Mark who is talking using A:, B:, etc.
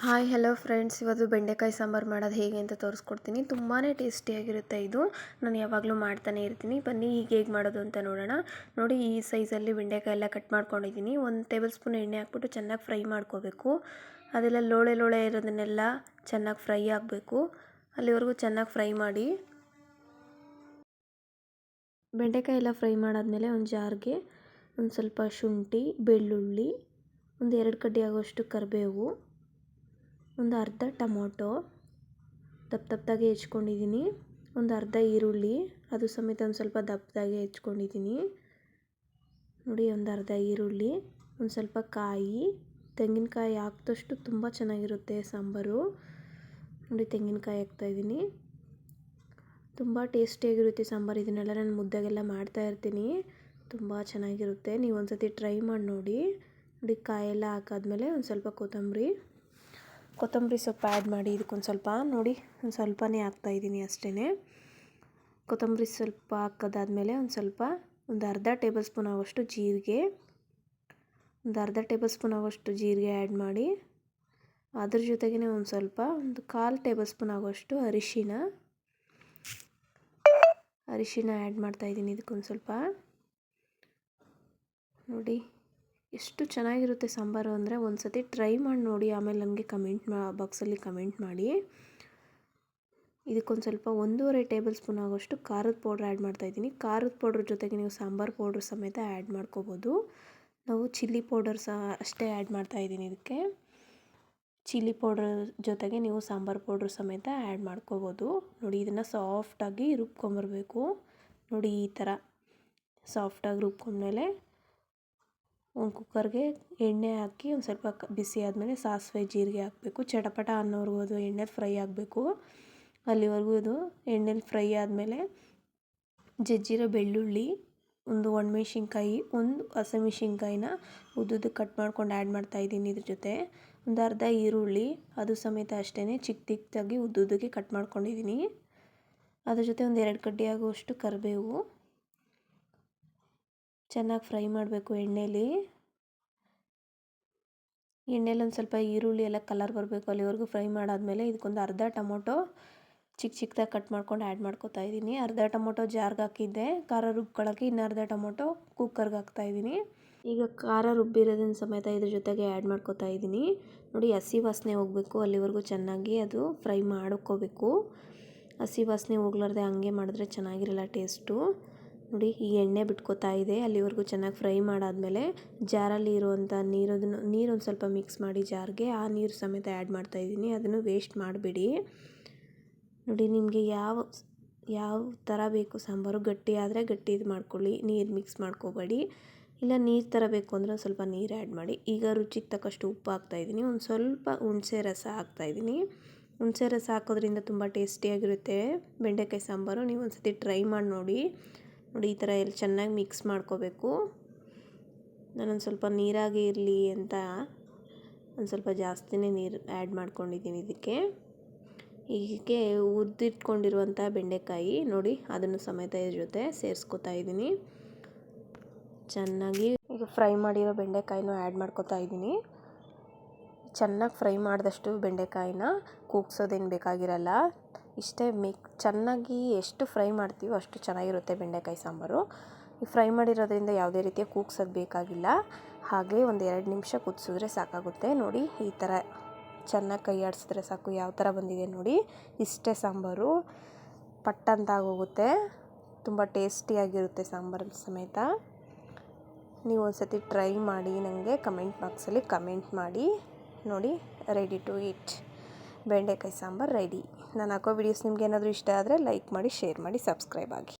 A: Hi hello friends, ಇವತ್ತು ಬೆಂಡೆಕಾಯಿ ಸಾಂಬಾರು ಮಾಡೋದು ಹೇಗೆ ಅಂತ ತೋರಿಸ್ಕೊಡ್ತೀನಿ. ತುಂಬಾ ಟೇಸ್ಟಿಯಾಗಿರುತ್ತೆ ಇದು. ನಾನು ಯಾವಾಗಲೂ ಮಾಡ್ತಾನೆ ಇರ್ತೀನಿ. ಬನ್ನಿ ಈಗ ಹೇಗೆ ಮಾಡೋದು ಅಂತ ನೋಡೋಣ. ನೋಡಿ, ಈ ಸೈಜಲ್ಲಿ ಬೆಂಡೆಕಾಯಿ ಎಲ್ಲ ಕಟ್ ಮಾಡ್ಕೊಂಡಿದ್ದೀನಿ. 1 ಟೇಬಲ್ ಸ್ಪೂನ್ ಎಣ್ಣೆ ಹಾಕ್ಬಿಟ್ಟು ಚೆನ್ನಾಗಿ ಫ್ರೈ ಮಾಡ್ಕೋಬೇಕು. ಅದೆಲ್ಲ ಲೋಳೆ ಇರೋದನ್ನೆಲ್ಲ ಚೆನ್ನಾಗಿ ಫ್ರೈ ಆಗಬೇಕು. ಅಲ್ಲಿವರೆಗೂ ಚೆನ್ನಾಗಿ ಫ್ರೈ ಮಾಡಿ. ಬೆಂಡೆಕಾಯಿ ಎಲ್ಲ ಫ್ರೈ ಮಾಡಾದಮೇಲೆ ಒಂದು ಜಾರ್ಗೆ ಒಂದು ಸ್ವಲ್ಪ ಶುಂಠಿ, ಬೆಳ್ಳುಳ್ಳಿ, ಒಂದು 2 ಕಡ್ಡಿ ಆಗುವಷ್ಟು ಕರಿಬೇವು, ಒಂದು ಅರ್ಧ ಟೊಮೊಟೊ ದಪ್ಪದಾಗೆ ಹೆಚ್ಕೊಂಡಿದ್ದೀನಿ, ಒಂದು ಅರ್ಧ ಈರುಳ್ಳಿ ಅದು ಸಮೇತ ಒಂದು ಸ್ವಲ್ಪ ದಪ್ಪದಾಗೆ ಹೆಚ್ಕೊಂಡಿದ್ದೀನಿ. ನೋಡಿ, ಒಂದು ಅರ್ಧ ಈರುಳ್ಳಿ, ಒಂದು ಸ್ವಲ್ಪ ಕಾಯಿ, ತೆಂಗಿನಕಾಯಿ ಹಾಕಿದಷ್ಟು ತುಂಬ ಚೆನ್ನಾಗಿರುತ್ತೆ ಸಾಂಬಾರು. ನೋಡಿ, ತೆಂಗಿನಕಾಯಿ ಹಾಕ್ತಾಯಿದ್ದೀನಿ. ತುಂಬ ಟೇಸ್ಟಿಯಾಗಿರುತ್ತೆ ಸಾಂಬಾರು. ಇದನ್ನೆಲ್ಲ ನಾನು ಮುದ್ದೆಗೆಲ್ಲ ಮಾಡ್ತಾಯಿರ್ತೀನಿ. ತುಂಬ ಚೆನ್ನಾಗಿರುತ್ತೆ. ನೀವು ಒಂದು ಸತಿ ಟ್ರೈ ಮಾಡಿ ನೋಡಿ. ನೋಡಿ, ಕಾಯೆಲ್ಲ ಹಾಕಾದ್ಮೇಲೆ ಒಂದು ಸ್ವಲ್ಪ ಕೊತ್ತಂಬರಿ ಸೊಪ್ಪು ಆ್ಯಡ್ ಮಾಡಿ. ಇದಕ್ಕೊಂದು ಸ್ವಲ್ಪ ನೋಡಿ, ಒಂದು ಸ್ವಲ್ಪನೇ ಹಾಕ್ತಾಯಿದ್ದೀನಿ ಅಷ್ಟೇ. ಕೊತ್ತಂಬರಿ ಸ್ವಲ್ಪ ಹಾಕೋದಾದ್ಮೇಲೆ ಒಂದು ಅರ್ಧ ಟೇಬಲ್ ಸ್ಪೂನ್ ಆಗೋಷ್ಟು ಜೀರಿಗೆ, ಆ್ಯಡ್ ಮಾಡಿ. ಅದ್ರ ಜೊತೆಗೇ ಒಂದು 1/4 ಟೇಬಲ್ ಸ್ಪೂನ್ ಆಗೋಷ್ಟು ಅರಿಶಿನ ಆ್ಯಡ್ ಮಾಡ್ತಾಯಿದ್ದೀನಿ. ಇದಕ್ಕೊಂದು ಸ್ವಲ್ಪ ನೋಡಿ, ಎಷ್ಟು ಚೆನ್ನಾಗಿರುತ್ತೆ ಸಾಂಬಾರು ಅಂದರೆ ಒಂದು ಸತಿ ಟ್ರೈ ಮಾಡಿ ನೋಡಿ. ಆಮೇಲೆ ನನಗೆ ಬಾಕ್ಸಲ್ಲಿ ಕಮೆಂಟ್ ಮಾಡಿ. ಇದಕ್ಕೊಂದು ಸ್ವಲ್ಪ 1.5 ಟೇಬಲ್ ಸ್ಪೂನ್ ಆಗೋಷ್ಟು ಖಾರದ ಪೌಡ್ರ್ ಆ್ಯಡ್ ಮಾಡ್ತಾಯಿದ್ದೀನಿ. ಖಾರದ ಪೌಡ್ರ್ ಜೊತೆಗೆ ನೀವು ಸಾಂಬಾರು ಪೌಡ್ರ್ ಸಮೇತ ಆ್ಯಡ್ ಮಾಡ್ಕೋಬೋದು. ನಾವು ಚಿಲ್ಲಿ ಪೌಡರ್ ಅಷ್ಟೇ ಆ್ಯಡ್ ಮಾಡ್ತಾಯಿದ್ದೀನಿ ಇದಕ್ಕೆ. ಚಿಲ್ಲಿ ಪೌಡ್ರ್ ಜೊತೆಗೆ ನೀವು ಸಾಂಬಾರು ಪೌಡ್ರ್ ಸಮೇತ ಆ್ಯಡ್ ಮಾಡ್ಕೋಬೋದು. ನೋಡಿ, ಇದನ್ನು ಸಾಫ್ಟಾಗಿ ರುಬ್ಕೊಂಬರ್ಬೇಕು. ನೋಡಿ, ಈ ಥರ ಸಾಫ್ಟಾಗಿ ರುಬ್ಕೊಂಡ್ಮೇಲೆ ಒಂದು ಕುಕ್ಕರ್ಗೆ ಎಣ್ಣೆ ಹಾಕಿ ಒಂದು ಸ್ವಲ್ಪ ಬಿಸಿ ಆದಮೇಲೆ ಸಾಸಿವೆ, ಜೀರಿಗೆ ಹಾಕಬೇಕು. ಚಟಪಟ ಅನ್ನೋವರೆಗೂ ಅದು ಎಣ್ಣೆ ಫ್ರೈ ಆಗಬೇಕು. ಅಲ್ಲಿವರೆಗೂ ಇದು ಎಣ್ಣೆಲಿ ಫ್ರೈ ಆದಮೇಲೆ ಜಜ್ಜಿರೋ ಬೆಳ್ಳುಳ್ಳಿ, ಒಂದು ಒಣಮೆಣ್ಸಿನ್ಕಾಯಿ, ಒಂದು ಹಸಿಮೆಣ್ಸಿನ್ಕಾಯಿನ ಉದ್ದುದ್ದಕ್ಕೆ ಕಟ್ ಮಾಡ್ಕೊಂಡು ಆ್ಯಡ್ ಮಾಡ್ತಾಯಿದ್ದೀನಿ. ಇದ್ರ ಜೊತೆ ಒಂದು ಅರ್ಧ ಈರುಳ್ಳಿ ಅದು ಸಮೇತ ಅಷ್ಟೇ ಚಿಕ್ಕದಾಗಿ ಉದ್ದುದ್ದಕ್ಕೆ ಕಟ್ ಮಾಡ್ಕೊಂಡಿದ್ದೀನಿ. ಅದ್ರ ಜೊತೆ ಒಂದು 2 ಕಡ್ಡಿ ಆಗುವಷ್ಟು ಕರಿಬೇವು ಚೆನ್ನಾಗಿ ಫ್ರೈ ಮಾಡಬೇಕು ಎಣ್ಣೆಲಿ ಒಂದು ಸ್ವಲ್ಪ ಈರುಳ್ಳಿ ಎಲ್ಲ ಕಲರ್ ಬರಬೇಕು. ಅಲ್ಲಿವರೆಗೂ ಫ್ರೈ ಮಾಡಾದಮೇಲೆ ಇದಕ್ಕೊಂದು ಅರ್ಧ ಟೊಮೊಟೊ ಚಿಕ್ಕದಾಗಿ ಕಟ್ ಮಾಡ್ಕೊಂಡು ಆ್ಯಡ್ ಮಾಡ್ಕೊತಾ ಇದ್ದೀನಿ. ಅರ್ಧ ಟೊಮೊಟೊ ಜಾರ್ಗೆ ಹಾಕಿದ್ದೆ ಖಾರ ರುಬ್ಕೊಳ್ಳೋಕ್ಕೆ, ಇನ್ನು ಅರ್ಧ ಟೊಮೊಟೊ ಕುಕ್ಕರ್ಗೆ ಹಾಕ್ತಾಯಿದ್ದೀನಿ. ಈಗ ಖಾರ ರುಬ್ಬಿರೋದನ್ನ ಸಮೇತ ಇದ್ರ ಜೊತೆಗೆ ಆ್ಯಡ್ ಮಾಡ್ಕೊತಾ ಇದ್ದೀನಿ. ನೋಡಿ, ಹಸಿ ವಾಸನೆ ಹೋಗಬೇಕು. ಅಲ್ಲಿವರೆಗೂ ಚೆನ್ನಾಗಿ ಅದು ಫ್ರೈ ಮಾಡ್ಕೋಬೇಕು. ಹಸಿ ವಾಸನೆ ಹೋಗ್ಲಾರ್ದೆ ಹಂಗೆ ಮಾಡಿದ್ರೆ ಚೆನ್ನಾಗಿರಲ್ಲ ಟೇಸ್ಟು. ನೋಡಿ, ಈ ಎಣ್ಣೆ ಬಿಟ್ಕೋತಾ ಇದೆ. ಅಲ್ಲಿವರೆಗೂ ಚೆನ್ನಾಗಿ ಫ್ರೈ ಮಾಡಾದಮೇಲೆ ಜಾರಲ್ಲಿ ಇರುವಂಥ ನೀರೊಂದು ಸ್ವಲ್ಪ ಮಿಕ್ಸ್ ಮಾಡಿ ಜಾರ್ಗೆ ಆ ನೀರು ಸಮೇತ ಆ್ಯಡ್ ಮಾಡ್ತಾಯಿದ್ದೀನಿ. ಅದನ್ನು ವೇಸ್ಟ್ ಮಾಡಬೇಡಿ. ನೋಡಿ, ನಿಮಗೆ ಯಾವ ಥರ ಬೇಕು ಸಾಂಬಾರು, ಗಟ್ಟಿ ಆದರೆ ಗಟ್ಟಿದು ಮಾಡ್ಕೊಳ್ಳಿ, ನೀರು ಮಿಕ್ಸ್ ಮಾಡ್ಕೋಬೇಡಿ. ಇಲ್ಲ ನೀರು ಥರ ಬೇಕು ಅಂದರೆ ಸ್ವಲ್ಪ ನೀರು ಆ್ಯಡ್ ಮಾಡಿ. ಈಗ ರುಚಿಗೆ ತಕ್ಕಷ್ಟು ಉಪ್ಪು ಹಾಕ್ತಾಯಿದ್ದೀನಿ. ಒಂದು ಸ್ವಲ್ಪ ಹುಣಸೆ ರಸ ಹಾಕ್ತಾಯಿದ್ದೀನಿ. ಹುಣಸೆ ರಸ ಹಾಕೋದ್ರಿಂದ ತುಂಬ ಟೇಸ್ಟಿಯಾಗಿರುತ್ತೆ ಬೆಂಡೆಕಾಯಿ ಸಾಂಬಾರು. ನೀವು ಒಂದು ಸತಿ ಟ್ರೈ ಮಾಡಿ ನೋಡಿ. ನೋಡಿ, ಈ ಥರ ಎಲ್ಲ ಚೆನ್ನಾಗಿ ಮಿಕ್ಸ್ ಮಾಡ್ಕೋಬೇಕು. ನಾನೊಂದು ಸ್ವಲ್ಪ ನೀರಾಗಿ ಇರಲಿ ಅಂತ ಒಂದು ಸ್ವಲ್ಪ ಜಾಸ್ತಿನೇ ನೀರು ಆ್ಯಡ್ ಮಾಡ್ಕೊಂಡಿದ್ದೀನಿ ಇದಕ್ಕೆ. ಹೀಗೆ ಉದ್ದಿಟ್ಕೊಂಡಿರುವಂಥ ಬೆಂಡೆಕಾಯಿ ನೋಡಿ, ಅದನ್ನು ಸಮೇತ ಇದ್ರ ಜೊತೆ ಸೇರಿಸ್ಕೊತಾ ಇದ್ದೀನಿ. ಚೆನ್ನಾಗಿ ಈಗ ಫ್ರೈ ಮಾಡಿರೋ ಬೆಂಡೆಕಾಯಿನೂ ಆ್ಯಡ್ ಮಾಡ್ಕೊತಾ ಇದ್ದೀನಿ. ಚೆನ್ನಾಗಿ ಫ್ರೈ ಮಾಡಿದಷ್ಟು ಬೆಂಡೆಕಾಯಿನ ಕೂಗ್ಸೋದೇನು ಬೇಕಾಗಿರಲ್ಲ. ಇಷ್ಟೇ ಚೆನ್ನಾಗಿ ಎಷ್ಟು ಫ್ರೈ ಮಾಡ್ತೀವೋ ಅಷ್ಟು ಚೆನ್ನಾಗಿರುತ್ತೆ ಬೆಂಡೆಕಾಯಿ ಸಾಂಬಾರು. ಈ ಫ್ರೈ ಮಾಡಿರೋದ್ರಿಂದ ಯಾವುದೇ ರೀತಿಯ ಕೂಗ್ಸೋದು ಬೇಕಾಗಿಲ್ಲ. ಹಾಗೆ ಒಂದು 2 ನಿಮಿಷ ಕುದಿಸಿದ್ರೆ ಸಾಕಾಗುತ್ತೆ. ನೋಡಿ, ಈ ಥರ ಚೆನ್ನಾಗಿ ಕೈ ಆಡಿಸಿದ್ರೆ ಸಾಕು. ಯಾವ ಥರ ಬಂದಿದೆ ನೋಡಿ, ಇಷ್ಟೇ ಸಾಂಬಾರು. ಪಟ್ಟಂತ ಆಗೋಗುತ್ತೆ. ತುಂಬ ಟೇಸ್ಟಿಯಾಗಿರುತ್ತೆ ಸಾಂಬಾರು ಸಮೇತ. ನೀವು ಒಂದು ಸತಿ ಟ್ರೈ ಮಾಡಿ, ನನಗೆ ಕಮೆಂಟ್ ಬಾಕ್ಸಲ್ಲಿ ಕಮೆಂಟ್ ಮಾಡಿ. ನೋಡಿ, ರೆಡಿ ಟು ಈಟ್ ಬೆಂಡೆಕಾಯಿ ಸಾಂಬಾರು ರೆಡಿ. ನಾನು ಹಾಕೋ ವಿಡಿಯೋಸ್ ನಿಮ್ಗೆ ಏನಾದರೂ ಇಷ್ಟ ಆದರೆ ಲೈಕ್ ಮಾಡಿ, ಶೇರ್ ಮಾಡಿ, ಸಬ್ಸ್ಕ್ರೈಬ್ ಆಗಿ.